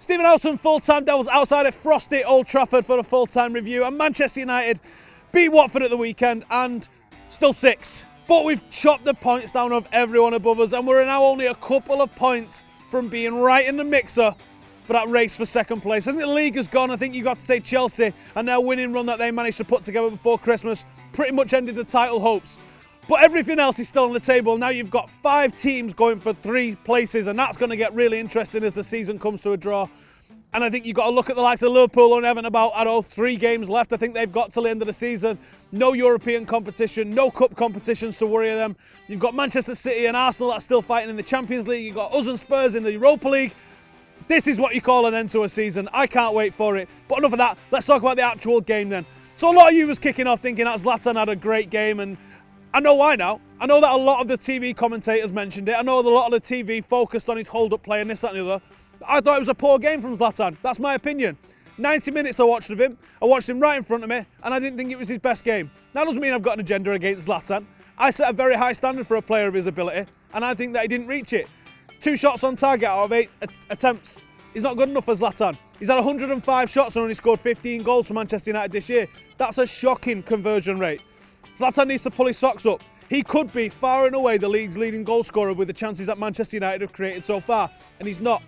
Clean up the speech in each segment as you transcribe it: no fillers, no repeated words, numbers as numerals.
Stephen Howson, full-time Devils outside at frosty Old Trafford for a full-time review. And Manchester United beat Watford at the weekend and still sixth. But we've chopped the points down of everyone above us and we're now only a couple of points from being right in the mixer for that race for second place. I think the league has gone. I think you've got to say Chelsea and their winning run that they managed to put together before Christmas pretty much ended the title hopes. But everything else is still on the table. Now you've got 5 teams going for 3 places, and that's going to get really interesting as the season comes to a draw. And I think you've got to look at the likes of Liverpool and Everton about, 3 games left. I think they've got till the end of the season. No European competition, no cup competitions to worry them. You've got Manchester City and Arsenal that's still fighting in the Champions League. You've got us and Spurs in the Europa League. This is what you call an end to a season. I can't wait for it. But enough of that. Let's talk about the actual game then. So a lot of you was kicking off thinking that Zlatan had a great game, and I know why now. I know that a lot of the TV commentators mentioned it. I know that a lot of the TV focused on his hold-up play and this, that and the other. I thought it was a poor game from Zlatan. That's my opinion. 90 minutes I watched of him. I watched him right in front of me and I didn't think it was his best game. That doesn't mean I've got an agenda against Zlatan. I set a very high standard for a player of his ability and I think that he didn't reach it. 2 shots on target out of 8 attempts is not good enough for Zlatan. He's had 105 shots and only scored 15 goals for Manchester United this year. That's a shocking conversion rate. Zlatan needs to pull his socks up. He could be far and away the league's leading goal scorer with the chances that Manchester United have created so far, and he's not.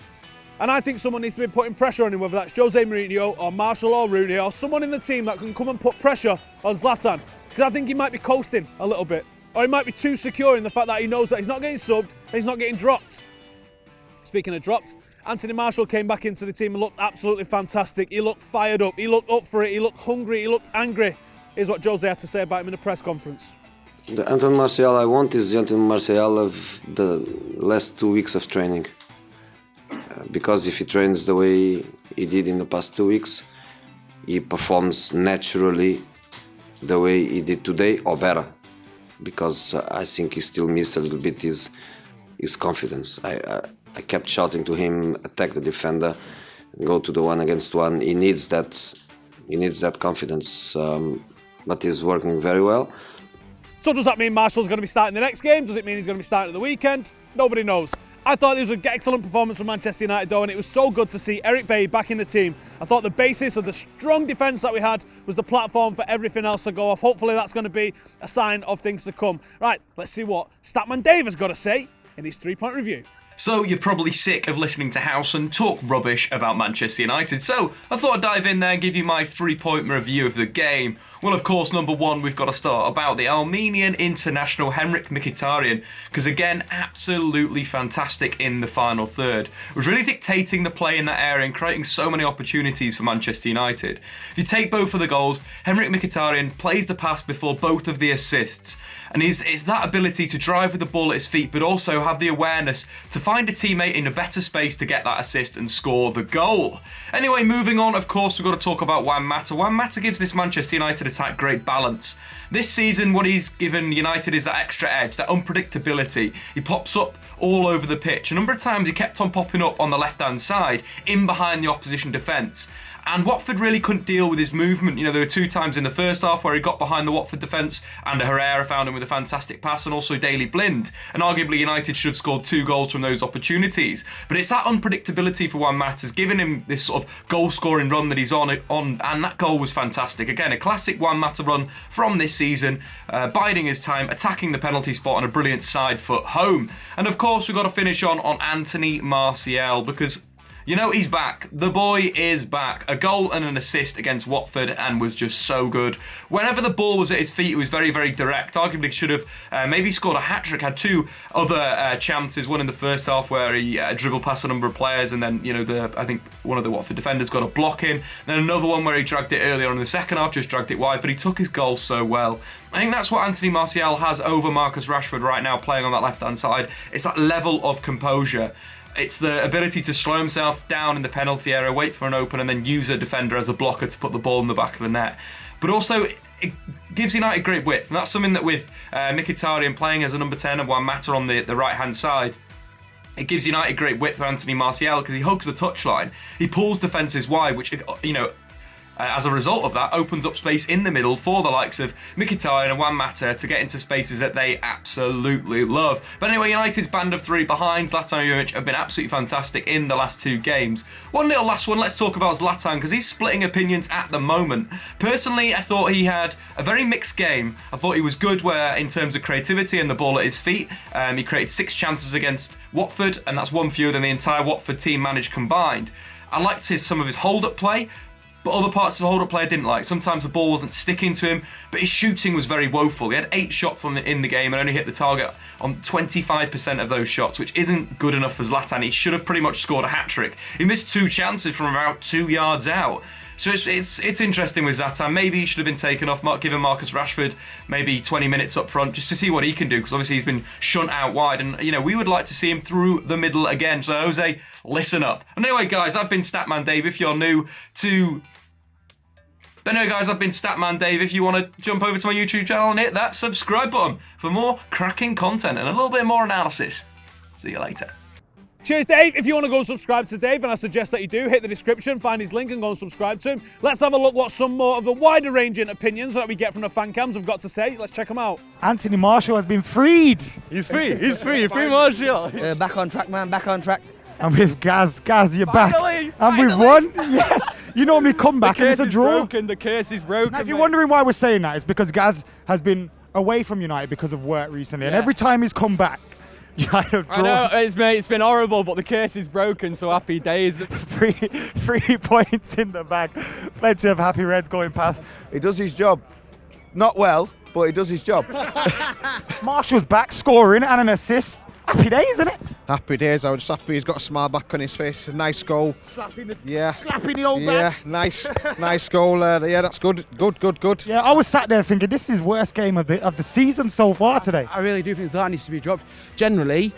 And I think someone needs to be putting pressure on him, whether that's Jose Mourinho or Marshall or Rooney or someone in the team that can come and put pressure on Zlatan, because I think he might be coasting a little bit, or he might be too secure in the fact that he knows that he's not getting subbed and he's not getting dropped. Speaking of dropped, Anthony Marshall came back into the team and looked absolutely fantastic. He looked fired up, he looked up for it, he looked hungry, he looked angry. Here's what Jose had to say about him in the press conference. The Anthony Martial I want is the Anthony Martial of the last 2 weeks of training. Because if he trains the way he did in the past 2 weeks, he performs naturally the way he did today or better. Because I think he still missed a little bit his confidence. I kept shouting to him, attack the defender, go to the 1-against-1. He needs that confidence, but he's working very well. So does that mean Marshall's going to be starting the next game? Does it mean he's going to be starting at the weekend? Nobody knows. I thought it was an excellent performance from Manchester United though, and it was so good to see Eric Bailly back in the team. I thought the basis of the strong defence that we had was the platform for everything else to go off. Hopefully that's going to be a sign of things to come. Right, let's see what Statman Dave has got to say in his 3-point review. So you're probably sick of listening to Howson talk rubbish about Manchester United, so I thought I'd dive in there and give you my 3-point review of the game. Well, of course, number 1, we've got to start about the Armenian international Henrik Mkhitaryan, because again, absolutely fantastic in the final third. Was really dictating the play in that area and creating so many opportunities for Manchester United. If you take both of the goals, Henrik Mkhitaryan plays the pass before both of the assists, and it's that ability to drive with the ball at his feet, but also have the awareness to find a teammate in a better space to get that assist and score the goal. Anyway, moving on, of course, we've got to talk about Juan Mata. Juan Mata gives this Manchester United attack great balance. This season, what he's given United is that extra edge, that unpredictability. He pops up all over the pitch. A number of times he kept on popping up on the left-hand side, in behind the opposition defence. And Watford really couldn't deal with his movement. You know, there were 2 times in the first half where he got behind the Watford defence and Herrera found him with a fantastic pass, and also Daley Blind. And arguably United should have scored 2 goals from those opportunities. But it's that unpredictability for Juan Mata has given him this sort of goal-scoring run that he's on, and that goal was fantastic. Again, a classic Juan Mata run from this season, biding his time, attacking the penalty spot on a brilliant side foot home. And of course, we've got to finish on Anthony Martial, because you know, he's back. The boy is back. A goal and an assist against Watford and was just so good. Whenever the ball was at his feet, it was very, very direct. Arguably should have maybe scored a hat-trick. Had 2 other chances. One in the first half where he dribbled past a number of players, and then, you know, I think one of the Watford defenders got a block in. Then another one where he dragged it earlier on in the second half, just dragged it wide, but he took his goal so well. I think that's what Anthony Martial has over Marcus Rashford right now, playing on that left-hand side. It's that level of composure. It's the ability to slow himself down in the penalty area, wait for an open, and then use a defender as a blocker to put the ball in the back of the net. But also, it gives United great width, and that's something that with Mkhitaryan playing as a number 10 and Juan Mata on the right-hand side, it gives United great width for Anthony Martial because he hugs the touchline. He pulls defences wide, which, you know, as a result of that, opens up space in the middle for the likes of Mkhitaryan and Juan Mata to get into spaces that they absolutely love. But anyway, United's band of three behind Zlatan Ibrahimovic have been absolutely fantastic in the last 2 games. One little last one, let's talk about Zlatan, because he's splitting opinions at the moment. Personally, I thought he had a very mixed game. I thought he was good in terms of creativity and the ball at his feet. He created 6 chances against Watford, and that's one fewer than the entire Watford team managed combined. I liked some of his hold-up play, but other parts of the hold-up play I didn't like. Sometimes the ball wasn't sticking to him, but his shooting was very woeful. He had 8 shots in the game and only hit the target on 25% of those shots, which isn't good enough for Zlatan. He should have pretty much scored a hat-trick. He missed 2 chances from about 2 yards out. So it's interesting with Zlatan. Maybe he should have been taken off, given Marcus Rashford maybe 20 minutes up front just to see what he can do, because obviously he's been shunt out wide, and we would like to see him through the middle again. So Jose, listen up. And anyway, guys, I've been Statman Dave. If you're new to... But anyway, guys, I've been Statman Dave. If you want to jump over to my YouTube channel and hit that subscribe button for more cracking content and a little bit more analysis. See you later. Cheers, Dave. If you want to go and subscribe to Dave, and I suggest that you do, hit the description, find his link and go and subscribe to him. Let's have a look what some more of the wider ranging opinions that we get from the fan cams have got to say. Let's check them out. Anthony Martial has been freed. He's free. He's free. Free Martial. Back on track, man. Back on track. And with Gaz, you're Finally, back. And we've won. Yes. You normally come back and it's a draw. The curse is broken. Now, if you're wondering why we're saying that, it's because Gaz has been away from United because of work recently. And every time he's come back, United have drawn. I know, it's been horrible, but the curse is broken, so happy days. Three points in the bag. Plenty of happy Reds going past. He does his job. Not well, but he does his job. Marshall's back, scoring and an assist. Happy days, isn't it? Happy days. I was happy. He's got a smile back on his face. A nice goal. Slapping the old back. back. Yeah, nice goal. Yeah, that's good. Good. Yeah, I was sat there thinking this is worst game of the season so far today. I really do think Zlatan needs to be dropped. Generally,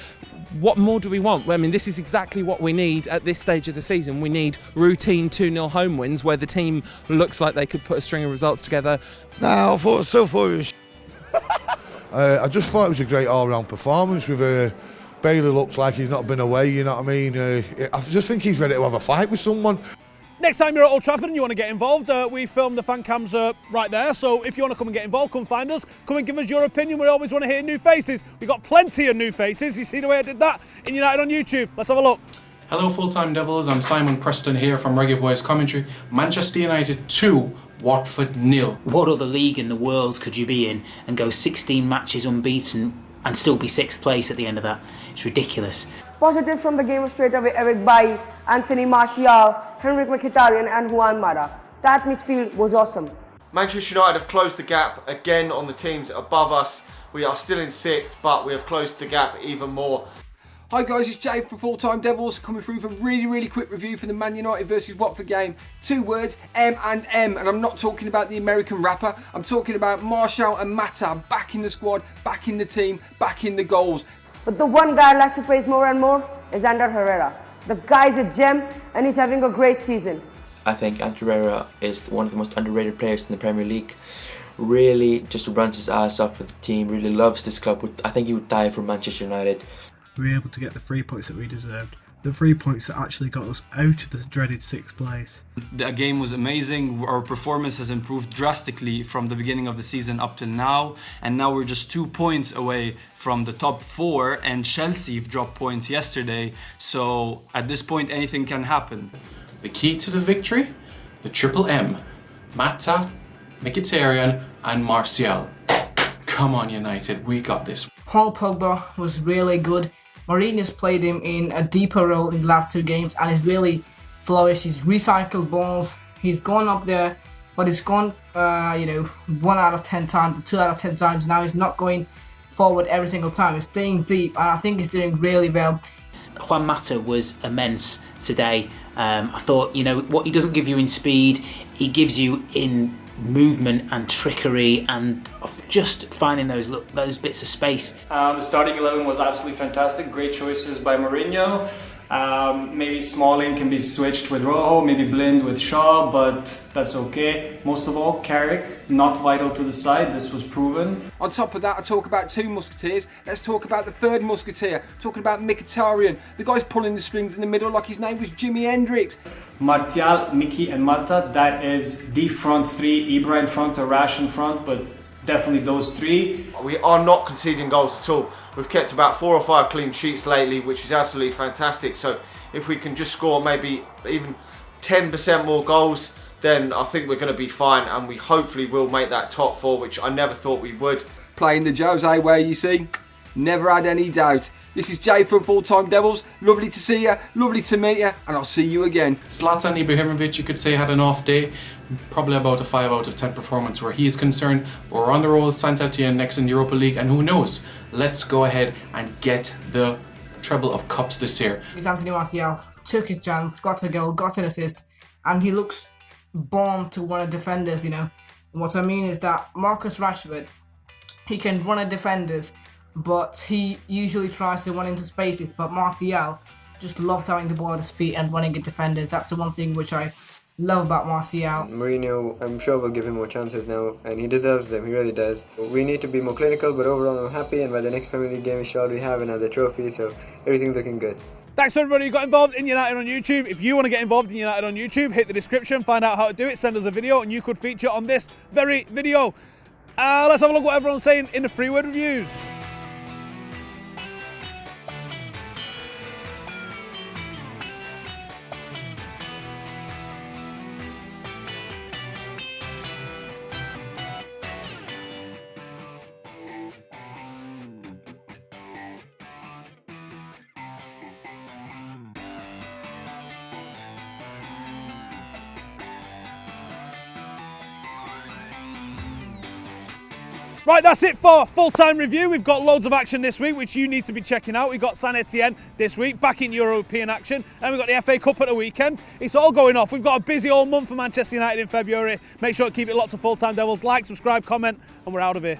what more do we want? I mean, this is exactly what we need at this stage of the season. We need routine 2-0 home wins where the team looks like they could put a string of results together. No, I still thought it was I just thought it was a great all-round performance with Bailey looks like he's not been away, you know what I mean? I just think he's ready to have a fight with someone. Next time you're at Old Trafford and you want to get involved, we filmed the fan cams right there. So if you want to come and get involved, come find us. Come and give us your opinion. We always want to hear new faces. We've got plenty of new faces. You see the way I did that in United on YouTube. Let's have a look. Hello, Full-Time Devils. I'm Simon Preston here from Reggae Boys Commentary. Manchester United 2, Watford 0. What other league in the world could you be in and go 16 matches unbeaten and still be 6th place at the end of that? It's ridiculous. Positives from the game were straight away by Anthony Martial, Henrik Mkhitaryan and Juan Mata. That midfield was awesome. Manchester United have closed the gap again on the teams above us. We are still in 6th, but we have closed the gap even more. Hi guys, it's Jay from Full-Time Devils, coming through for a really quick review for the Man United versus Watford game. 2 words, M and M, and I'm not talking about the American rapper, I'm talking about Martial and Mata back in the squad, back in the team, back in the goals. But the one guy I'd like to praise more and more is Ander Herrera. The guy's a gem and he's having a great season. I think Ander Herrera is one of the most underrated players in the Premier League. Really just runs his ass off for the team, really loves this club. I think he would die for Manchester United. We were able to get the 3 points that we deserved. The 3 points that actually got us out of the dreaded 6th place. The game was amazing. Our performance has improved drastically from the beginning of the season up till now. And now we're just 2 points away from the top 4, and Chelsea dropped points yesterday. So at this point, anything can happen. The key to the victory? The triple M. Mata, Mkhitaryan and Martial. Come on United, we got this. Paul Pogba was really good. Mourinho's played him in a deeper role in the last 2 games and he's really flourished. He's recycled balls. He's gone up there, but he's gone, 1 out of 10 times, 2 out of 10 times. Now he's not going forward every single time. He's staying deep, and I think he's doing really well. Juan Mata was immense today. I thought, what he doesn't give you in speed, he gives you in movement and trickery and just finding those bits of space. The starting 11 was absolutely fantastic. Great choices by Mourinho. Maybe Smalling can be switched with Rojo, maybe Blind with Shaw, but that's okay. Most of all, Carrick, not vital to the side, this was proven. On top of that, I talk about two musketeers. Let's talk about the third musketeer, talking about Mkhitaryan. The guy's pulling the strings in the middle like his name was Jimi Hendrix. Martial, Miki and Mata, that is the front three. Ibra in front, Arash in front, but definitely those three. We are not conceding goals at all. We've kept about 4 or 5 clean sheets lately, which is absolutely fantastic. So if we can just score maybe even 10% more goals, then I think we're going to be fine, and we hopefully will make that top 4, which I never thought we would. Playing the Jose way, you see. Never had any doubt. This is Jay from Full Time Devils. Lovely to see you, lovely to meet you, and I'll see you again. Zlatan Ibrahimovic, you could say, had an off day. Probably about a 5 out of 10 performance where he is concerned. But we're on the roll, Saint-Etienne next in the Europa League, and who knows? Let's go ahead and get the treble of cups this year. It's Anthony Martial. Took his chance, got a goal, got an assist, and he looks born to run at defenders, you know. And what I mean is that Marcus Rashford, he can run at defenders, but he usually tries to run into spaces. But Martial just loves having the ball at his feet and running at defenders. That's the one thing which I love about Martial. Mourinho, I'm sure, will give him more chances now, and he deserves them, he really does. We need to be more clinical, but overall I'm happy, and by the next Premier League game is sure we have another trophy, so everything's looking good. Thanks to everybody who got involved in United on YouTube. If you want to get involved in United on YouTube, hit the description, find out how to do it, send us a video, and you could feature on this very video. Let's have a look at what everyone's saying in the 3-word reviews. Right, that's it for full-time review. We've got loads of action this week, which you need to be checking out. We've got Saint-Etienne this week, back in European action, and we've got the FA Cup at the weekend. It's all going off. We've got a busy old month for Manchester United in February. Make sure to keep it locked to Full Time Devils. Like, subscribe, comment, and we're out of here.